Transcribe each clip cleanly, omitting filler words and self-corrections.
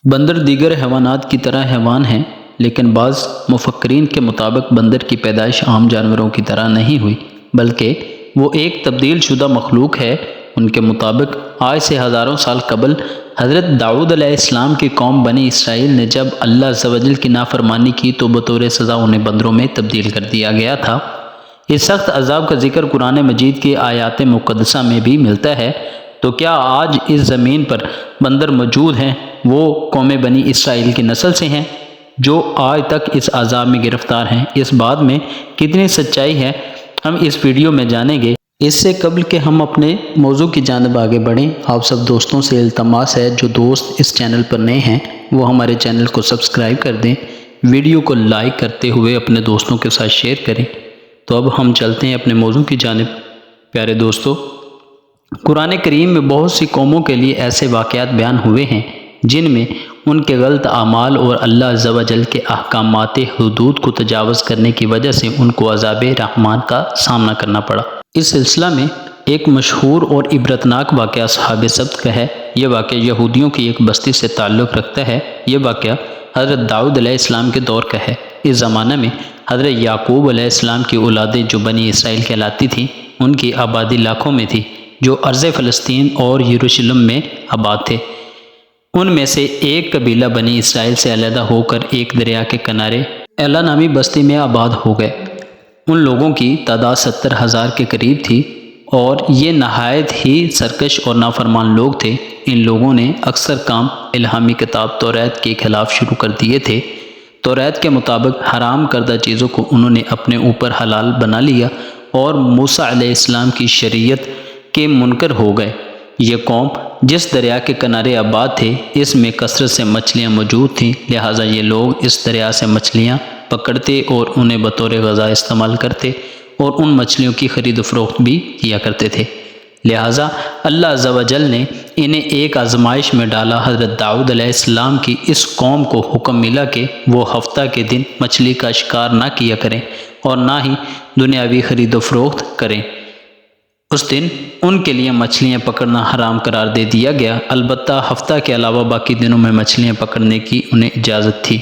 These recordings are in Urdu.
بندر دیگر حیوانات کی طرح حیوان ہیں، لیکن بعض مفکرین کے مطابق بندر کی پیدائش عام جانوروں کی طرح نہیں ہوئی، بلکہ وہ ایک تبدیل شدہ مخلوق ہے۔ ان کے مطابق آج سے ہزاروں سال قبل حضرت داؤد علیہ السلام کی قوم بنی اسرائیل نے جب اللہ عز و جل کی نافرمانی کی تو بطور سزا انہیں بندروں میں تبدیل کر دیا گیا تھا۔ اس سخت عذاب کا ذکر قرآن مجید کی آیات مقدسہ میں بھی ملتا ہے۔ تو کیا آج اس زمین پر بندر موجود ہیں؟ وہ قوم بنی اسرائیل کی نسل سے ہیں جو آج تک اس عذاب میں گرفتار ہیں۔ اس بات میں کتنی سچائی ہے ہم اس ویڈیو میں جانیں گے۔ اس سے قبل کہ ہم اپنے موضوع کی جانب آگے بڑھیں، آپ سب دوستوں سے التماس ہے جو دوست اس چینل پر نئے ہیں وہ ہمارے چینل کو سبسکرائب کر دیں، ویڈیو کو لائک کرتے ہوئے اپنے دوستوں کے ساتھ شیئر کریں۔ تو اب ہم چلتے ہیں اپنے موضوع کی جانب۔ پیارے دوستو، قرآن کریم میں بہت سی قوموں کے لیے ایسے واقعات بیان ہوئے ہیں جن میں ان کے غلط اعمال اور اللہ عز و جل کے احکامات حدود کو تجاوز کرنے کی وجہ سے ان کو عذاب رحمان کا سامنا کرنا پڑا۔ اس سلسلہ میں ایک مشہور اور عبرتناک واقعہ اصحاب سبت کا ہے۔ یہ واقعہ یہودیوں کی ایک بستی سے تعلق رکھتا ہے۔ یہ واقعہ حضرت داؤد علیہ السلام کے دور کا ہے۔ اس زمانہ میں حضرت یعقوب علیہ السلام کی اولادیں جو بنی اسرائیل کہلاتی تھیں، ان کی آبادی لاکھوں میں تھی جو ارض فلسطین اور یروشلم میں آباد تھے۔ ان میں سے ایک قبیلہ بنی اسرائیل سے علیحدہ ہو کر ایک دریا کے کنارے ایلا نامی بستی میں آباد ہو گئے۔ ان لوگوں کی تعداد 70,000 کے قریب تھی اور یہ نہایت ہی سرکش اور نافرمان لوگ تھے۔ ان لوگوں نے اکثر کام الہامی کتاب توریت کے خلاف شروع کر دیے تھے۔ توریت کے مطابق حرام کردہ چیزوں کو انہوں نے اپنے اوپر حلال بنا لیا اور موسیٰ علیہ السلام کی شریعت کے منکر ہو گئے۔ یہ قوم جس دریا کے کنارے آباد تھے اس میں کثرت سے مچھلیاں موجود تھیں، لہٰذا یہ لوگ اس دریا سے مچھلیاں پکڑتے اور انہیں بطور غذا استعمال کرتے اور ان مچھلیوں کی خرید و فروخت بھی کیا کرتے تھے۔ لہٰذا اللہ عز و جل نے انہیں ایک آزمائش میں ڈالا۔ حضرت داؤد علیہ السلام کی اس قوم کو حکم ملا کہ وہ ہفتہ کے دن مچھلی کا شکار نہ کیا کریں اور نہ ہی دنیاوی خرید و فروخت کریں۔ اس دن ان کے لیے مچھلیاں پکڑنا حرام قرار دے دیا گیا، البتہ ہفتہ کے علاوہ باقی دنوں میں مچھلیاں پکڑنے کی انہیں اجازت تھی۔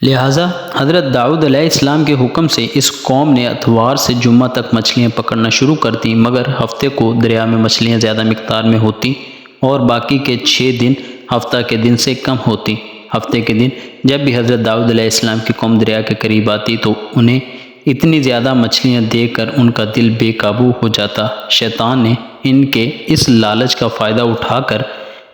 لہٰذا حضرت داؤد علیہ السلام کے حکم سے اس قوم نے اتوار سے جمعہ تک مچھلیاں پکڑنا شروع کر دیں، مگر ہفتے کو دریا میں مچھلیاں زیادہ مقدار میں ہوتی اور باقی کے 6 دن ہفتہ کے دن سے کم ہوتی۔ ہفتے کے دن جب بھی حضرت داؤد علیہ السلام کی قوم دریا کے قریب آتی تو انہیں اتنی زیادہ مچھلیاں دیکھ کر ان کا دل بے قابو ہو جاتا۔ شیطان نے ان کے اس لالچ کا فائدہ اٹھا کر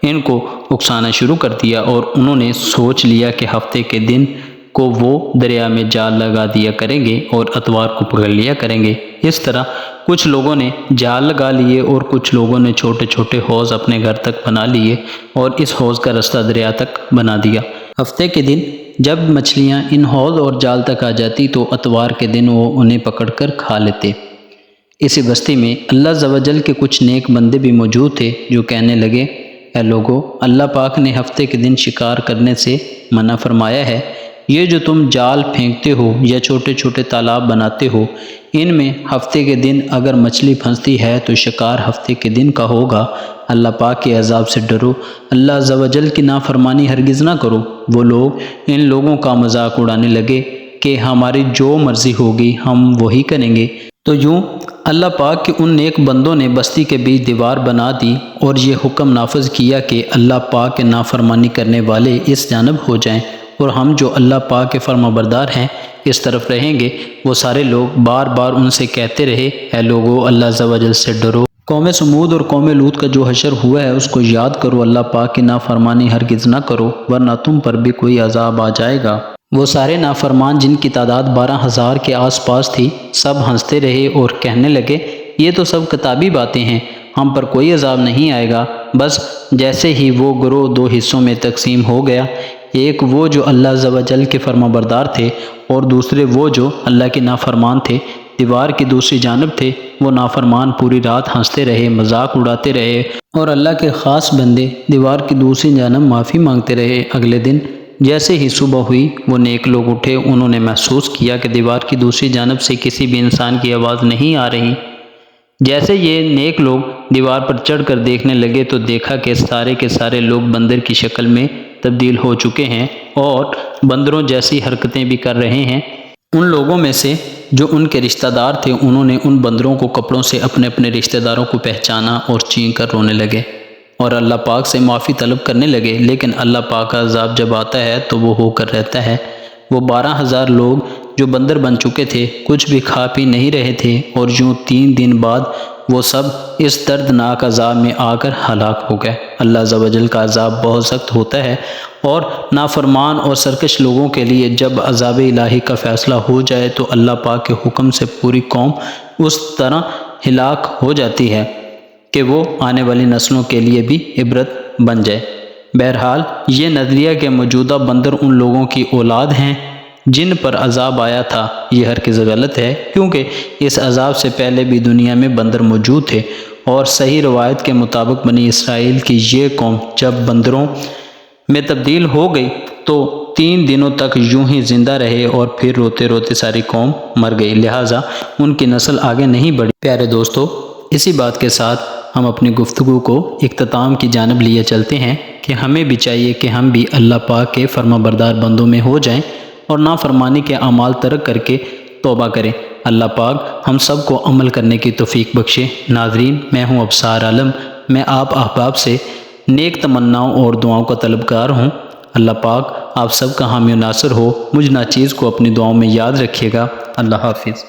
ان کو اکسانا شروع کر دیا اور انہوں نے سوچ لیا کہ ہفتے کے دن کو وہ دریا میں جال لگا دیا کریں گے اور اتوار کو پکڑ لیا کریں گے۔ اس طرح کچھ لوگوں نے جال لگا لیے اور کچھ لوگوں نے چھوٹے چھوٹے حوض اپنے گھر تک بنا لیے اور اس حوض کا رستہ دریا تک بنا دیا۔ ہفتے کے دن جب مچھلیاں ان حوض اور جال تک آ جاتی تو اتوار کے دن وہ انہیں پکڑ کر کھا لیتے۔ اسی بستی میں اللہ عز و جل کے کچھ نیک بندے بھی موجود تھے جو کہنے لگے، اے لوگو، اللہ پاک نے ہفتے کے دن شکار کرنے سے منع فرمایا ہے۔ یہ جو تم جال پھینکتے ہو یا چھوٹے چھوٹے تالاب بناتے ہو، ان میں ہفتے کے دن اگر مچھلی پھنستی ہے تو شکار ہفتے کے دن کا ہوگا۔ اللہ پاک کے عذاب سے ڈرو، اللہ عز و جل کی نافرمانی ہرگز نہ کرو۔ وہ لوگ ان لوگوں کا مذاق اڑانے لگے کہ ہماری جو مرضی ہوگی ہم وہی کریں گے۔ تو یوں اللہ پاک کے ان نیک بندوں نے بستی کے بیچ دیوار بنا دی اور یہ حکم نافذ کیا کہ اللہ پاک کے نافرمانی کرنے والے اس جانب ہو جائیں اور ہم جو اللہ پاک کے فرما بردار ہیں اس طرف رہیں گے۔ وہ سارے لوگ بار بار ان سے کہتے رہے، اے لوگو، اللہ عز و جل سے ڈرو۔ قوم سمود اور قوم لوط کا جو حشر ہوا ہے اس کو یاد کرو، اللہ پاک کی نافرمانی ہرگز نہ کرو ورنہ تم پر بھی کوئی عذاب آ جائے گا۔ وہ سارے نافرمان جن کی تعداد 12,000 کے آس پاس تھی سب ہنستے رہے اور کہنے لگے، یہ تو سب کتابی باتیں ہیں، ہم پر کوئی عذاب نہیں آئے گا۔ بس جیسے ہی وہ گروہ 2 حصوں میں تقسیم ہو گیا، ایک وہ جو اللہ عز و جل کے فرما بردار تھے اور دوسرے وہ جو اللہ کے نافرمان تھے۔ دیوار کی دوسری جانب تھے وہ نافرمان پوری رات ہنستے رہے، مذاق اڑاتے رہے اور اللہ کے خاص بندے دیوار کی دوسری جانب معافی مانگتے رہے۔ اگلے دن جیسے ہی صبح ہوئی وہ نیک لوگ اٹھے، انہوں نے محسوس کیا کہ دیوار کی دوسری جانب سے کسی بھی انسان کی آواز نہیں آ رہی۔ جیسے یہ نیک لوگ دیوار پر چڑھ کر دیکھنے لگے تو دیکھا کہ سارے کے سارے لوگ بندر کی شکل میں تبدیل ہو چکے ہیں اور بندروں جیسی حرکتیں بھی کر رہے ہیں۔ ان لوگوں میں سے جو ان کے رشتہ دار تھے انہوں نے ان بندروں کو کپڑوں سے اپنے اپنے رشتہ داروں کو پہچانا اور چین کر رونے لگے اور اللہ پاک سے معافی طلب کرنے لگے، لیکن اللہ پاک کا عذاب جب آتا ہے تو وہ ہو کر رہتا ہے۔ وہ 12,000 لوگ جو بندر بن چکے تھے کچھ بھی کھا پی نہیں رہے تھے، اور یوں 3 دن بعد وہ سب اس دردناک عذاب میں آ کر ہلاک ہو گئے۔ اللہ عز و جل کا عذاب بہت سخت ہوتا ہے، اور نافرمان اور سرکش لوگوں کے لیے جب عذاب الہی کا فیصلہ ہو جائے تو اللہ پاک کے حکم سے پوری قوم اس طرح ہلاک ہو جاتی ہے کہ وہ آنے والی نسلوں کے لیے بھی عبرت بن جائے۔ بہرحال یہ نظریہ کہ موجودہ بندر ان لوگوں کی اولاد ہیں جن پر عذاب آیا تھا، یہ ہرگز غلط ہے، کیونکہ اس عذاب سے پہلے بھی دنیا میں بندر موجود تھے، اور صحیح روایت کے مطابق بنی اسرائیل کی یہ قوم جب بندروں میں تبدیل ہو گئی تو 3 دنوں تک یوں ہی زندہ رہے اور پھر روتے روتے ساری قوم مر گئی، لہٰذا ان کی نسل آگے نہیں بڑھی۔ پیارے دوستو، اسی بات کے ساتھ ہم اپنی گفتگو کو اختتام کی جانب لیے چلتے ہیں کہ ہمیں بھی چاہیے کہ ہم بھی اللہ پاک کے فرما بردار بندوں میں ہو جائیں اور نافرمانی کے اعمال ترک کر کے توبہ کریں۔ اللہ پاک ہم سب کو عمل کرنے کی توفیق بخشے۔ ناظرین، میں ہوں ابصار عالم، میں آپ احباب سے نیک تمناؤں اور دعاؤں کا طلبگار ہوں۔ اللہ پاک آپ سب کا حامی و ناصر ہو۔ مجھ ناچیز کو اپنی دعاؤں میں یاد رکھیے گا۔ اللہ حافظ۔